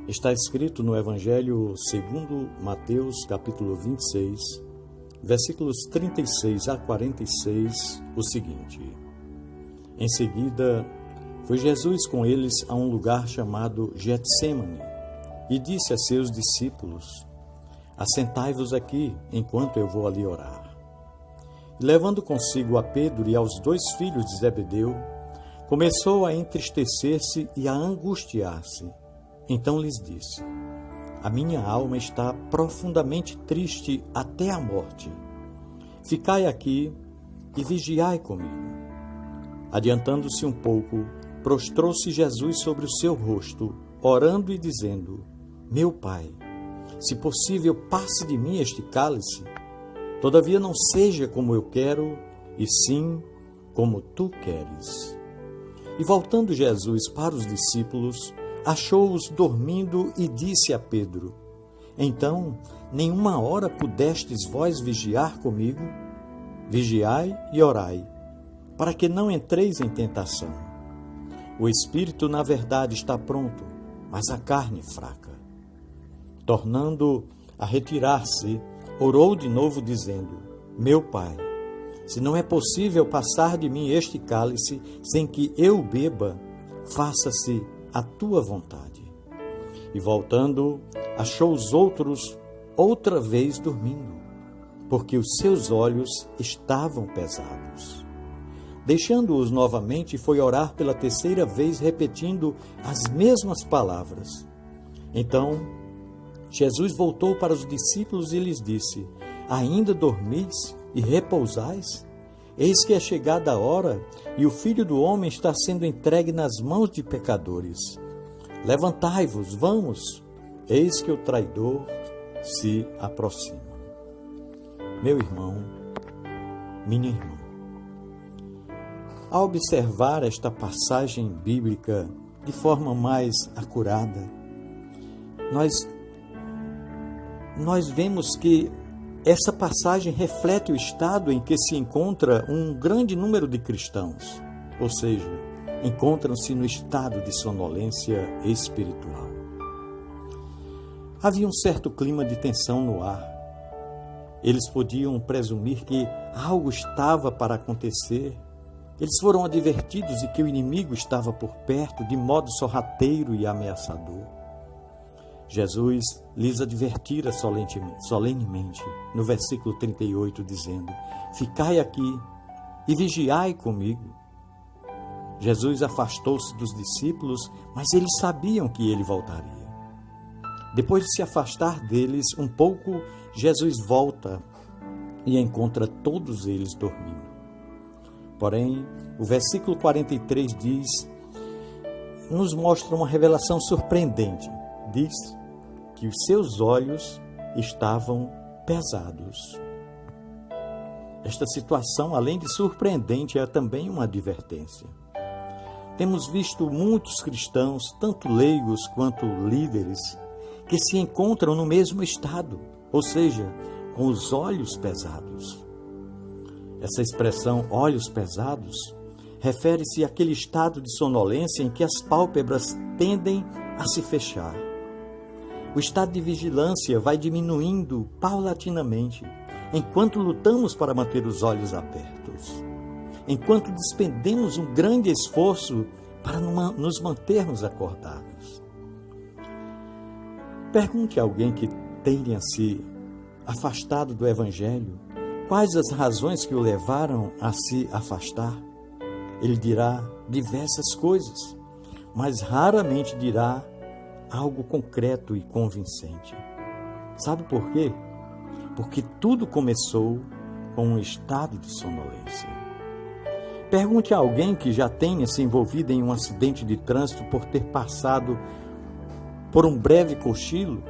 Está escrito no Evangelho segundo Mateus, capítulo 26, versículos 36 a 46, o seguinte: Em seguida, foi Jesus com eles a um lugar chamado Getsêmani e disse a seus discípulos: Assentai-vos aqui, enquanto eu vou ali orar. E levando consigo a Pedro e aos 2 filhos de Zebedeu, começou a entristecer-se e a angustiar-se. Então lhes disse: A minha alma está profundamente triste até a morte. Ficai aqui e vigiai comigo. Adiantando-se um pouco, prostrou-se Jesus sobre o seu rosto, orando e dizendo: Meu Pai, se possível, passe de mim este cálice. Todavia não seja como eu quero, e sim como tu queres. E voltando Jesus para os discípulos, achou-os dormindo e disse a Pedro: Então, nenhuma hora pudestes vós vigiar comigo? Vigiai e orai, para que não entreis em tentação. O espírito, na verdade, está pronto, mas a carne fraca. Tornando a retirar-se, orou de novo, dizendo: Meu Pai, se não é possível passar de mim este cálice sem que eu beba, faça-se a tua vontade. E voltando, achou os outros outra vez dormindo, porque os seus olhos estavam pesados. Deixando-os novamente, foi orar pela 3ª vez, repetindo as mesmas palavras. Então, Jesus voltou para os discípulos e lhes disse: Ainda dormis e repousais? Eis que é chegada a hora, e o Filho do Homem está sendo entregue nas mãos de pecadores. Levantai-vos, vamos, eis que o traidor se aproxima. Meu irmão, minha irmã, ao observar esta passagem bíblica de forma mais acurada, nós vemos que essa passagem reflete o estado em que se encontra um grande número de cristãos, ou seja, encontram-se no estado de sonolência espiritual. Havia um certo clima de tensão no ar. Eles podiam presumir que algo estava para acontecer. Eles foram advertidos de que o inimigo estava por perto de modo sorrateiro e ameaçador. Jesus lhes advertira solenemente, no versículo 38, dizendo: Ficai aqui e vigiai comigo. Jesus afastou-se dos discípulos, mas eles sabiam que ele voltaria. Depois de se afastar deles um pouco, Jesus volta e encontra todos eles dormindo. Porém, o versículo 43 nos mostra uma revelação surpreendente. Diz que os seus olhos estavam pesados. Esta situação, além de surpreendente, é também uma advertência. Temos visto muitos cristãos, tanto leigos quanto líderes, que se encontram no mesmo estado, ou seja, com os olhos pesados. Essa expressão, olhos pesados, refere-se àquele estado de sonolência em que as pálpebras tendem a se fechar. O estado de vigilância vai diminuindo paulatinamente, enquanto lutamos para manter os olhos abertos, enquanto despendemos um grande esforço para nos mantermos acordados. Pergunte a alguém que tenha se afastado do Evangelho quais as razões que o levaram a se afastar. Ele dirá diversas coisas, mas raramente dirá algo concreto e convincente. Sabe por quê? Porque tudo começou com um estado de sonolência. Pergunte a alguém que já tenha se envolvido em um acidente de trânsito por ter passado por um breve cochilo.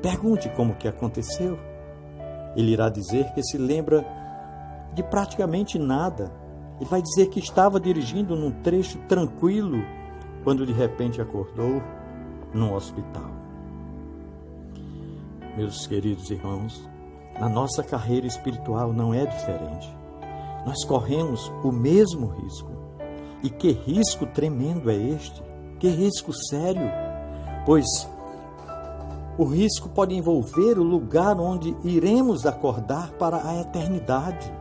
Pergunte como que aconteceu. Ele irá dizer que se lembra de praticamente nada. Ele vai dizer que estava dirigindo num trecho tranquilo quando de repente acordou num hospital. Meus queridos irmãos, na nossa carreira espiritual não é diferente. Nós corremos o mesmo risco. E que risco tremendo é este? Que risco sério? Pois O risco pode envolver o lugar onde iremos acordar para a eternidade.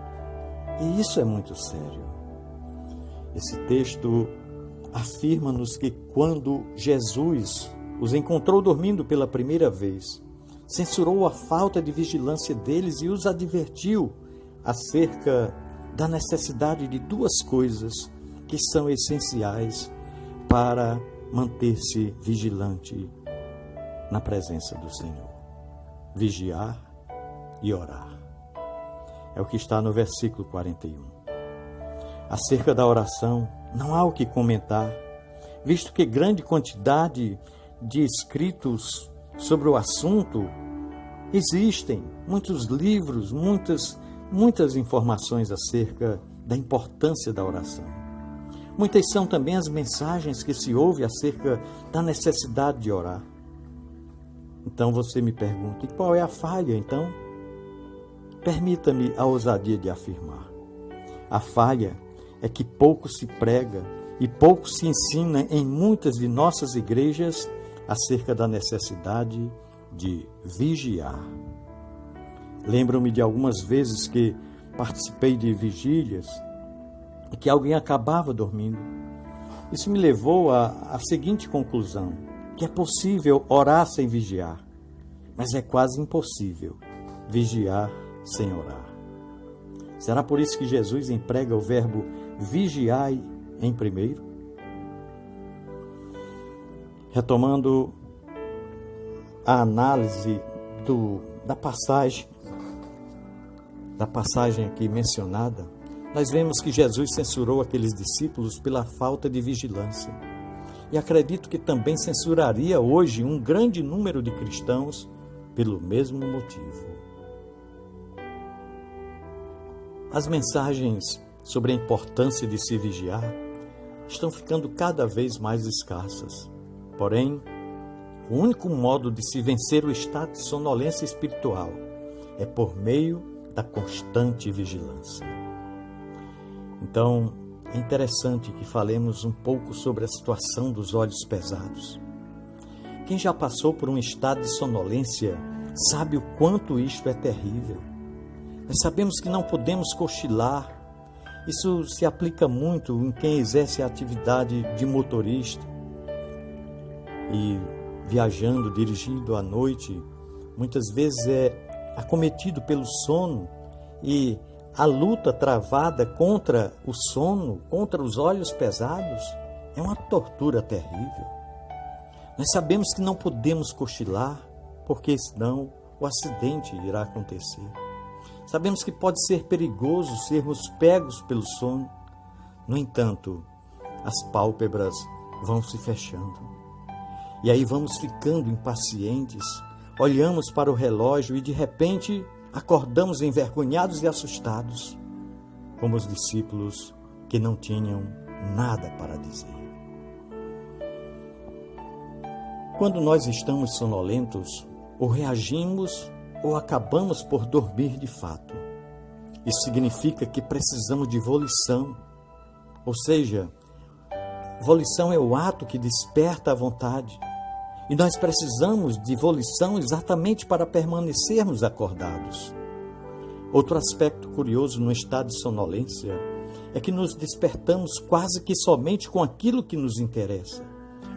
E isso é muito sério. Esse texto afirma-nos que quando Jesus os encontrou dormindo pela primeira vez, censurou a falta de vigilância deles e os advertiu acerca da necessidade de duas coisas que são essenciais para manter-se vigilante na presença do Senhor: vigiar e orar. É o que está no versículo 41. Acerca da oração, não há o que comentar, visto que grande quantidade de escritos sobre o assunto existem, muitos livros, muitas informações acerca da importância da oração. Muitas são também as mensagens que se ouve acerca da necessidade de orar. Então você me pergunta, e qual é a falha então? Permita-me a ousadia de afirmar. A falha é que pouco se prega e pouco se ensina em muitas de nossas igrejas acerca da necessidade de vigiar. Lembro-me de algumas vezes que participei de vigílias e que alguém acabava dormindo. Isso me levou à seguinte conclusão: que é possível orar sem vigiar, mas é quase impossível vigiar sem orar. Será por isso que Jesus emprega o verbo vigiai em primeiro? Retomando a análise da passagem aqui mencionada, nós vemos que Jesus censurou aqueles discípulos pela falta de vigilância. E acredito que também censuraria hoje um grande número de cristãos pelo mesmo motivo. As mensagens sobre a importância de se vigiar estão ficando cada vez mais escassas. Porém, o único modo de se vencer o estado de sonolência espiritual é por meio da constante vigilância. Então, é interessante que falemos um pouco sobre a situação dos olhos pesados. Quem já passou por um estado de sonolência sabe o quanto isto é terrível. Nós sabemos que não podemos cochilar. Isso se aplica muito em quem exerce a atividade de motorista. E viajando, dirigindo à noite, muitas vezes é acometido pelo sono, e a luta travada contra o sono, contra os olhos pesados, é uma tortura terrível. Nós sabemos que não podemos cochilar, porque senão o acidente irá acontecer. Sabemos que pode ser perigoso sermos pegos pelo sono. No entanto, as pálpebras vão se fechando. E aí vamos ficando impacientes, olhamos para o relógio e de repente acordamos envergonhados e assustados, como os discípulos que não tinham nada para dizer. Quando nós estamos sonolentos, ou reagimos ou acabamos por dormir de fato. Isso significa que precisamos de volição, ou seja, volição é o ato que desperta a vontade. E nós precisamos de volição exatamente para permanecermos acordados. Outro aspecto curioso no estado de sonolência é que nos despertamos quase que somente com aquilo que nos interessa,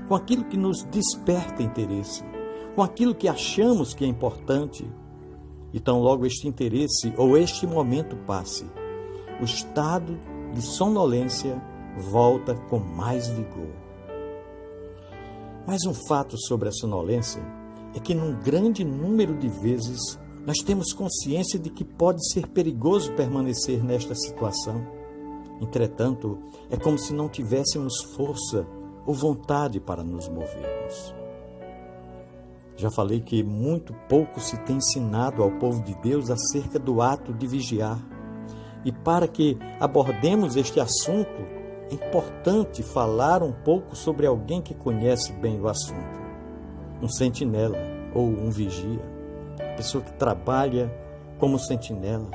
com aquilo que nos desperta interesse, com aquilo que achamos que é importante. Então, logo este interesse ou este momento passe, o estado de sonolência volta com mais vigor. Mas um fato sobre a sonolência é que num grande número de vezes nós temos consciência de que pode ser perigoso permanecer nesta situação. Entretanto, é como se não tivéssemos força ou vontade para nos movermos. Já falei que muito pouco se tem ensinado ao povo de Deus acerca do ato de vigiar. E para que abordemos este assunto, é importante falar um pouco sobre alguém que conhece bem o assunto. Um sentinela ou um vigia, pessoa que trabalha como sentinela.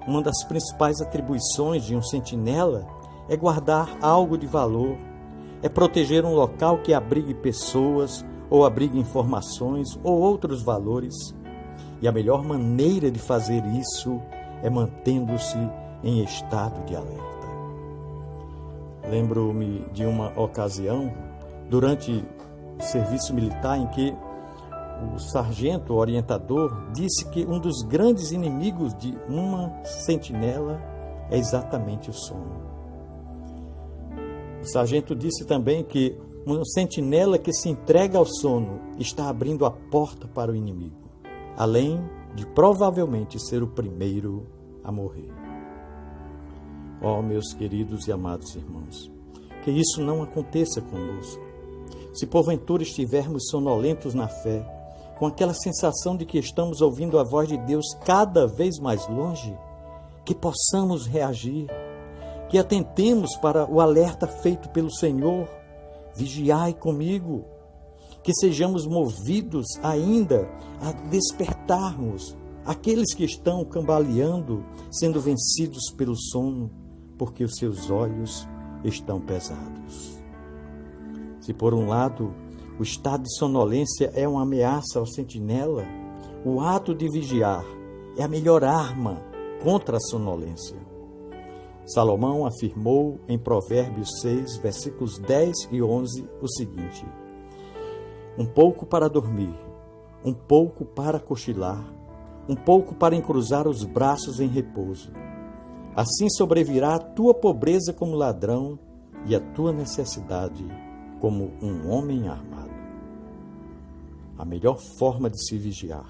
Uma das principais atribuições de um sentinela é guardar algo de valor, é proteger um local que abrigue pessoas ou abriga informações ou outros valores. E a melhor maneira de fazer isso é mantendo-se em estado de alerta. Lembro-me de uma ocasião, durante o serviço militar, em que o sargento orientador disse que um dos grandes inimigos de uma sentinela é exatamente o sono. O sargento disse também que uma sentinela que se entrega ao sono está abrindo a porta para o inimigo, além de provavelmente ser o primeiro a morrer. Ó, meus queridos e amados irmãos, que isso não aconteça conosco. Se porventura estivermos sonolentos na fé, com aquela sensação de que estamos ouvindo a voz de Deus cada vez mais longe, que possamos reagir, que atentemos para o alerta feito pelo Senhor, vigiai comigo, que sejamos movidos ainda a despertarmos aqueles que estão cambaleando, sendo vencidos pelo sono, porque os seus olhos estão pesados. Se por um lado o estado de sonolência é uma ameaça ao sentinela, o ato de vigiar é a melhor arma contra a sonolência. Salomão afirmou em Provérbios 6, versículos 10 e 11 o seguinte: um pouco para dormir, um pouco para cochilar, um pouco para encruzar os braços em repouso. Assim sobrevirá a tua pobreza como ladrão e a tua necessidade como um homem armado. A melhor forma de se vigiar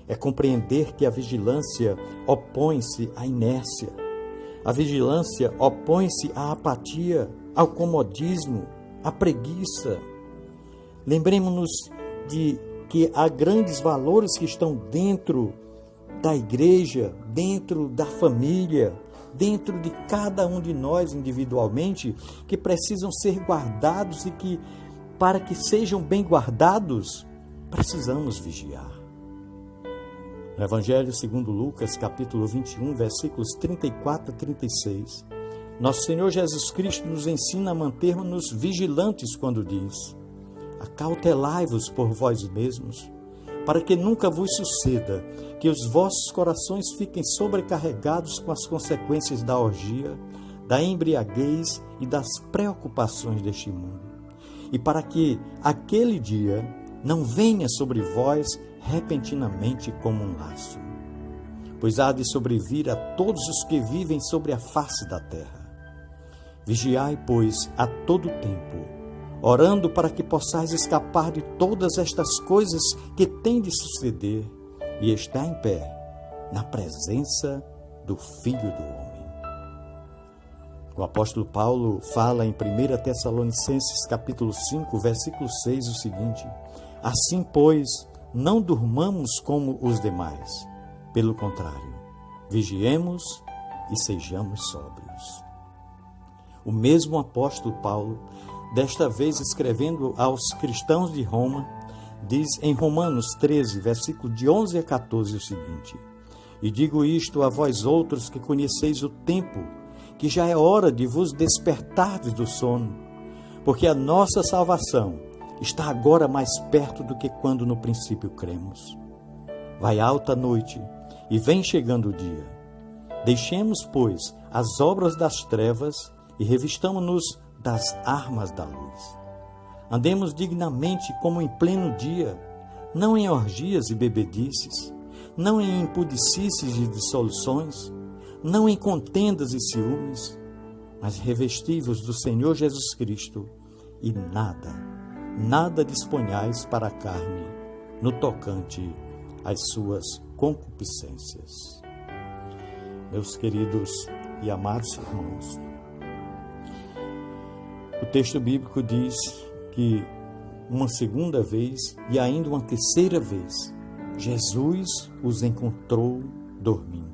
é compreender que a vigilância opõe-se à inércia. A vigilância opõe-se à apatia, ao comodismo, à preguiça. Lembremos-nos de que há grandes valores que estão dentro da igreja, dentro da família, dentro de cada um de nós individualmente, que precisam ser guardados e que, para que sejam bem guardados, precisamos vigiar. No Evangelho segundo Lucas, capítulo 21, versículos 34 a 36, nosso Senhor Jesus Cristo nos ensina a mantermos-nos vigilantes quando diz: acautelai-vos por vós mesmos, para que nunca vos suceda que os vossos corações fiquem sobrecarregados com as consequências da orgia, da embriaguez e das preocupações deste mundo. E para que aquele dia não venha sobre vós repentinamente como um laço, pois há de sobrevir a todos os que vivem sobre a face da terra. Vigiai, pois, a todo tempo, orando para que possais escapar de todas estas coisas que têm de suceder e estar em pé na presença do Filho do Homem. O apóstolo Paulo fala em 1 Tessalonicenses capítulo 5, versículo 6 o seguinte: assim, pois, não durmamos como os demais, pelo contrário, vigiemos e sejamos sóbrios. O mesmo apóstolo Paulo, desta vez escrevendo aos cristãos de Roma, diz em Romanos 13, versículo de 11 a 14 o seguinte: e digo isto a vós outros que conheceis o tempo, que já é hora de vos despertardes do sono, porque a nossa salvação está agora mais perto do que quando no princípio cremos. Vai alta a noite e vem chegando o dia. Deixemos, pois, as obras das trevas e revistamo-nos das armas da luz. Andemos dignamente como em pleno dia, não em orgias e bebedices, não em impudicices e dissoluções, não em contendas e ciúmes, mas revesti-vos do Senhor Jesus Cristo e nada disponhais para a carne no tocante às suas concupiscências. Meus queridos e amados irmãos, o texto bíblico diz que uma segunda vez e ainda uma terceira vez, Jesus os encontrou dormindo.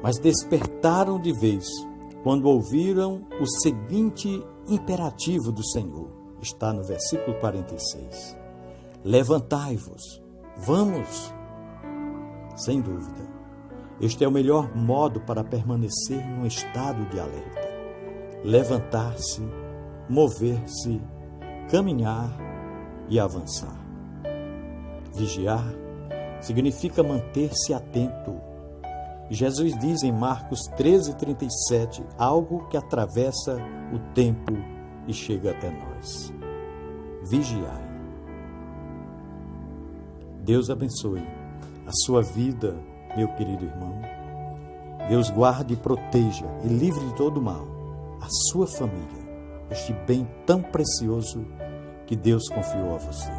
Mas despertaram de vez quando ouviram o seguinte imperativo do Senhor. Está no versículo 46. Levantai-vos, vamos. Sem dúvida, este é o melhor modo para permanecer num estado de alerta. Levantar-se, mover-se, caminhar, e avançar. Vigiar significa manter-se atento. Jesus diz em Marcos 13:37 algo que atravessa o tempo e chega até nós. Vigiai. Deus abençoe a sua vida, meu querido irmão. Deus guarde e proteja e livre de todo mal a sua família, este bem tão precioso que Deus confiou a você.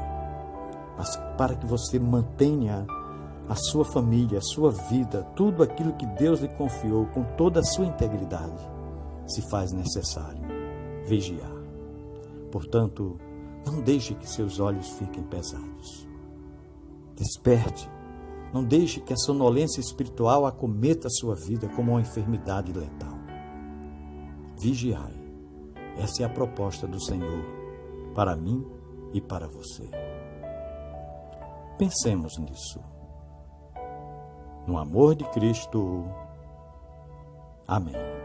Mas para que você mantenha a sua família, a sua vida, tudo aquilo que Deus lhe confiou com toda a sua integridade, se faz necessário vigiar. Portanto, não deixe que seus olhos fiquem pesados. Desperte. Não deixe que a sonolência espiritual acometa a sua vida como uma enfermidade letal. Vigiai. Essa é a proposta do Senhor para mim e para você. Pensemos nisso. No amor de Cristo. Amém.